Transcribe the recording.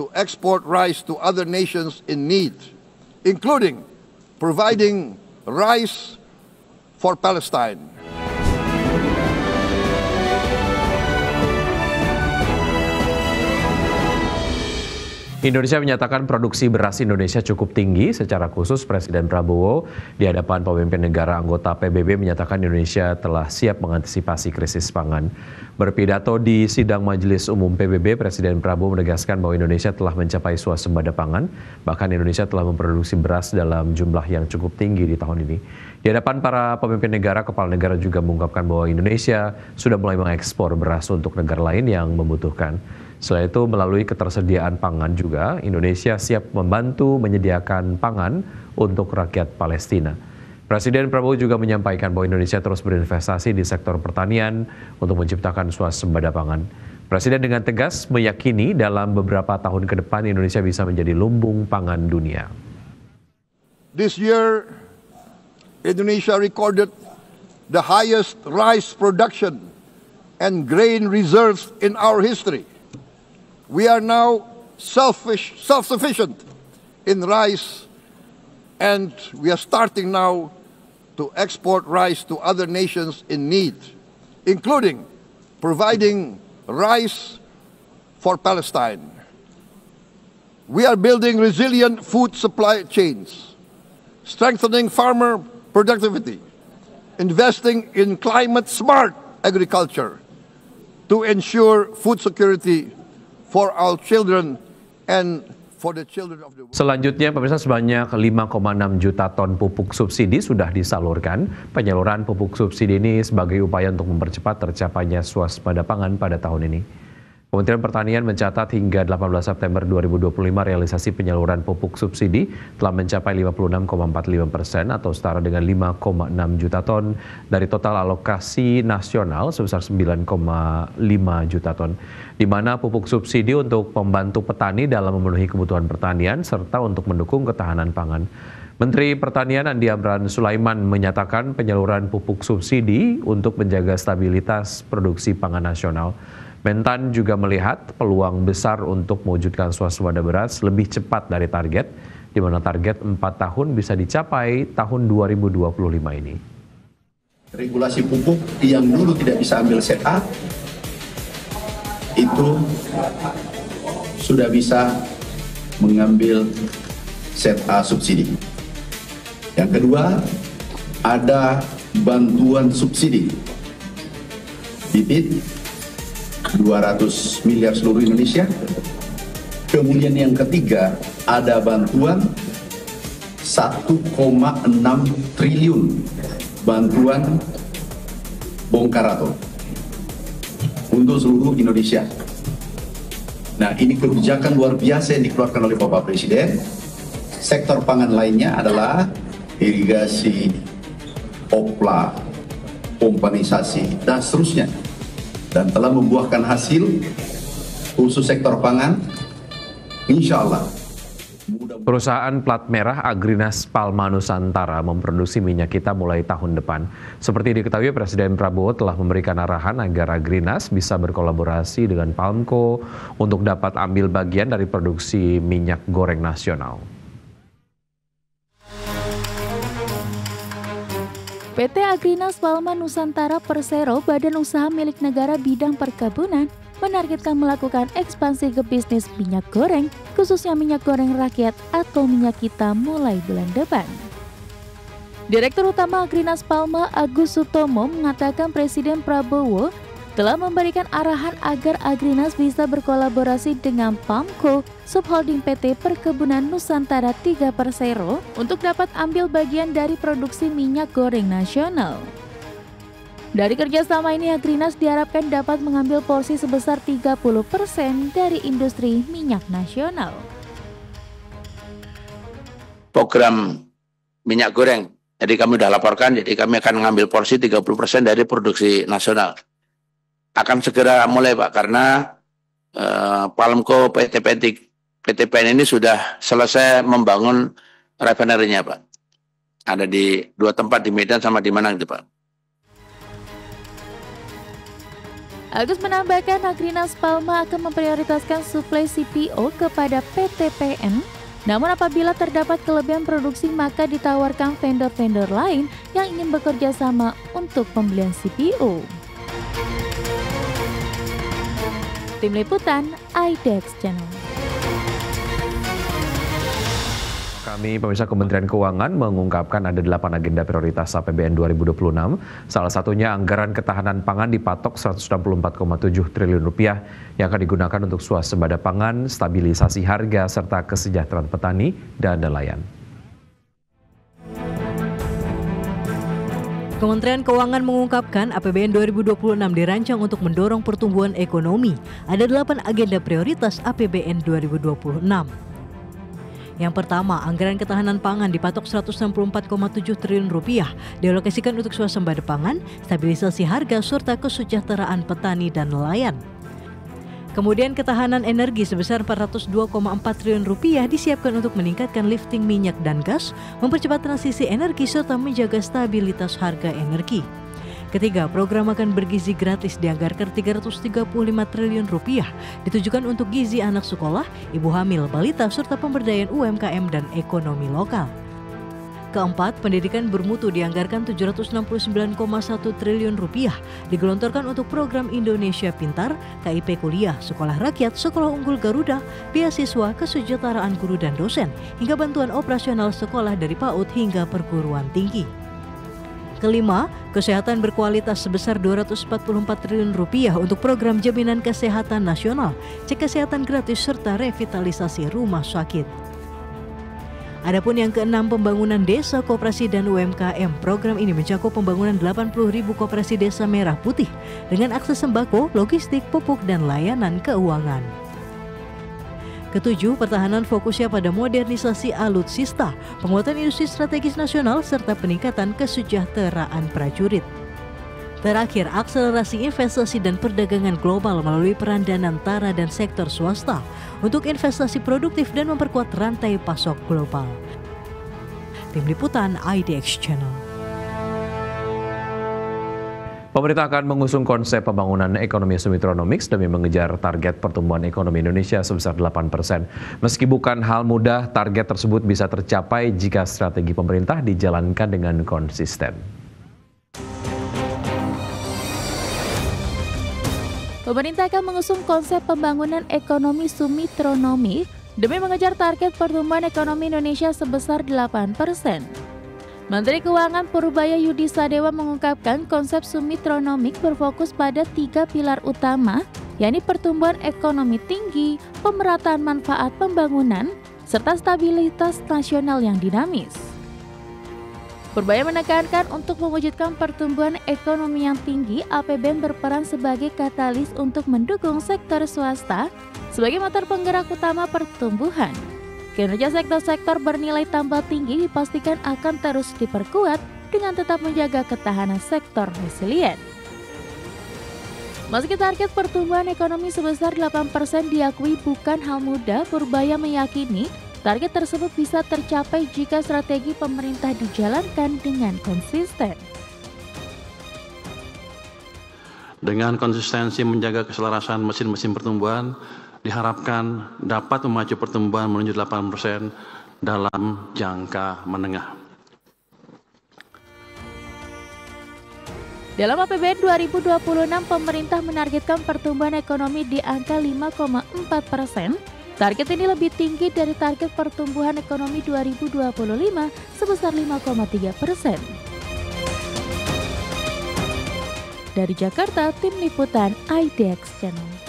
to export rice to other nations in need, including providing rice for Palestine. Indonesia menyatakan produksi beras Indonesia cukup tinggi. Secara khusus, Presiden Prabowo di hadapan pemimpin negara anggota PBB menyatakan Indonesia telah siap mengantisipasi krisis pangan. Berpidato di sidang Majelis Umum PBB, Presiden Prabowo menegaskan bahwa Indonesia telah mencapai swasembada pangan. Bahkan Indonesia telah memproduksi beras dalam jumlah yang cukup tinggi di tahun ini. Di hadapan para pemimpin negara, kepala negara juga mengungkapkan bahwa Indonesia sudah mulai mengekspor beras untuk negara lain yang membutuhkan. Selain itu, melalui ketersediaan pangan juga, Indonesia siap membantu menyediakan pangan untuk rakyat Palestina. Presiden Prabowo juga menyampaikan bahwa Indonesia terus berinvestasi di sektor pertanian untuk menciptakan swasembada pangan. Presiden dengan tegas meyakini dalam beberapa tahun ke depan Indonesia bisa menjadi lumbung pangan dunia. This year, Indonesia recorded the highest rice production and grain reserves in our history. We are now self-sufficient in rice, and we are starting now to export rice to other nations in need, including providing rice for Palestine. We are building resilient food supply chains, strengthening farmer productivity, investing in climate-smart agriculture to ensure food security for our children and for the children of the world. Selanjutnya, pemirsa, sebanyak 5,6 juta ton pupuk subsidi sudah disalurkan. Penyaluran pupuk subsidi ini sebagai upaya untuk mempercepat tercapainya swasembada pangan pada tahun ini. Kementerian Pertanian mencatat hingga 18 September 2025 realisasi penyaluran pupuk subsidi telah mencapai 56,45% atau setara dengan 5,6 juta ton dari total alokasi nasional sebesar 9,5 juta ton, di mana pupuk subsidi untuk membantu petani dalam memenuhi kebutuhan pertanian serta untuk mendukung ketahanan pangan. Menteri Pertanian Andi Amran Sulaiman menyatakan penyaluran pupuk subsidi untuk menjaga stabilitas produksi pangan nasional. Mentan juga melihat peluang besar untuk mewujudkan swasembada beras lebih cepat dari target, di mana target 4 tahun bisa dicapai tahun 2025 ini. Regulasi pupuk yang dulu tidak bisa ambil set A, itu sudah bisa mengambil set A subsidi. Yang kedua, ada bantuan subsidi bibit 200 miliar seluruh Indonesia. Kemudian yang ketiga, ada bantuan 1,6 triliun bantuan bongkar atom untuk seluruh Indonesia. Nah, ini kebijakan luar biasa yang dikeluarkan oleh Bapak Presiden. Sektor pangan lainnya adalah irigasi, opla, pompanisasi, dan seterusnya. Dan telah membuahkan hasil khusus sektor pangan, insya Allah. Perusahaan plat merah Agrinas Palma Nusantara memproduksi minyak kita mulai tahun depan. Seperti diketahui, Presiden Prabowo telah memberikan arahan agar Agrinas bisa berkolaborasi dengan Palmco untuk dapat ambil bagian dari produksi minyak goreng nasional. PT Agrinas Palma Nusantara Persero, badan usaha milik negara bidang perkebunan, menargetkan melakukan ekspansi ke bisnis minyak goreng, khususnya minyak goreng rakyat atau minyak kita mulai bulan depan. Direktur Utama Agrinas Palma, Agus Sutomo, mengatakan Presiden Prabowo telah memberikan arahan agar Agrinas bisa berkolaborasi dengan Palmco, subholding PT Perkebunan Nusantara 3 Persero, untuk dapat ambil bagian dari produksi minyak goreng nasional. Dari kerjasama ini, Agrinas diharapkan dapat mengambil porsi sebesar 30% dari industri minyak nasional. Program minyak goreng, jadi kami sudah laporkan, jadi kami akan mengambil porsi 30% dari produksi nasional. Akan segera mulai, Pak, karena Palmco PTPN ini sudah selesai membangun refinery-nya, Pak. Ada di 2 tempat, di Medan sama di Manang itu, Pak. Agus menambahkan Agrinas Palma akan memprioritaskan suplai CPO kepada PT PN. Namun apabila terdapat kelebihan produksi maka ditawarkan vendor-vendor lain yang ingin bekerja sama untuk pembelian CPO. Tim Liputan IDEX Channel. Kami, pemirsa, Kementerian Keuangan mengungkapkan ada 8 agenda prioritas APBN 2026. Salah satunya anggaran ketahanan pangan dipatok 164,7 triliun rupiah yang akan digunakan untuk swasembada pangan, stabilisasi harga, serta kesejahteraan petani dan nelayan. Kementerian Keuangan mengungkapkan APBN 2026 dirancang untuk mendorong pertumbuhan ekonomi. Ada 8 agenda prioritas APBN 2026. Yang pertama, anggaran ketahanan pangan dipatok 164,7 triliun rupiah dialokasikan untuk swasembada pangan, stabilisasi harga, serta kesejahteraan petani dan nelayan. Kemudian ketahanan energi sebesar 402,4 triliun rupiah disiapkan untuk meningkatkan lifting minyak dan gas, mempercepat transisi energi, serta menjaga stabilitas harga energi. Ketiga, program makan bergizi gratis dianggarkan 335 triliun rupiah ditujukan untuk gizi anak sekolah, ibu hamil, balita, serta pemberdayaan UMKM dan ekonomi lokal. Keempat, pendidikan bermutu dianggarkan 769,1 triliun rupiah digelontorkan untuk program Indonesia Pintar, KIP Kuliah, Sekolah Rakyat, Sekolah Unggul Garuda, beasiswa, kesejahteraan guru dan dosen, hingga bantuan operasional sekolah dari PAUD hingga perguruan tinggi. Kelima, kesehatan berkualitas sebesar 244 triliun rupiah untuk program jaminan kesehatan nasional, cek kesehatan gratis, serta revitalisasi rumah sakit. Adapun yang keenam, pembangunan desa, koperasi, dan UMKM. Program ini mencakup pembangunan 80.000 koperasi desa merah putih dengan akses sembako, logistik, pupuk, dan layanan keuangan. Ketujuh, pertahanan fokusnya pada modernisasi alutsista, penguatan industri strategis nasional, serta peningkatan kesejahteraan prajurit. Terakhir, akselerasi investasi dan perdagangan global melalui peran Danantara dan sektor swasta untuk investasi produktif dan memperkuat rantai pasok global. Tim Liputan IDEX Channel. Pemerintah akan mengusung konsep pembangunan ekonomi Sumitronomics demi mengejar target pertumbuhan ekonomi Indonesia sebesar 8%. Meski bukan hal mudah, target tersebut bisa tercapai jika strategi pemerintah dijalankan dengan konsisten. Pemerintah akan mengusung konsep pembangunan ekonomi Sumitronomics demi mengejar target pertumbuhan ekonomi Indonesia sebesar 8%. Menteri Keuangan Purbaya Yudi Sadewa mengungkapkan konsep Sumitronomics berfokus pada 3 pilar utama, yakni pertumbuhan ekonomi tinggi, pemerataan manfaat pembangunan, serta stabilitas nasional yang dinamis. Purbaya menekankan untuk mewujudkan pertumbuhan ekonomi yang tinggi, APBN berperan sebagai katalis untuk mendukung sektor swasta sebagai motor penggerak utama pertumbuhan. Kinerja sektor-sektor bernilai tambah tinggi dipastikan akan terus diperkuat dengan tetap menjaga ketahanan sektor resilient. Meski target pertumbuhan ekonomi sebesar 8% diakui bukan hal mudah, Purbaya meyakini target tersebut bisa tercapai jika strategi pemerintah dijalankan dengan konsisten. Dengan konsistensi menjaga keselarasan mesin-mesin pertumbuhan, diharapkan dapat memacu pertumbuhan menuju 8% dalam jangka menengah. Dalam APBN 2026, pemerintah menargetkan pertumbuhan ekonomi di angka 5,4%. Target ini lebih tinggi dari target pertumbuhan ekonomi 2025 sebesar 5,3%. Dari Jakarta, Tim Liputan IDEX Channel.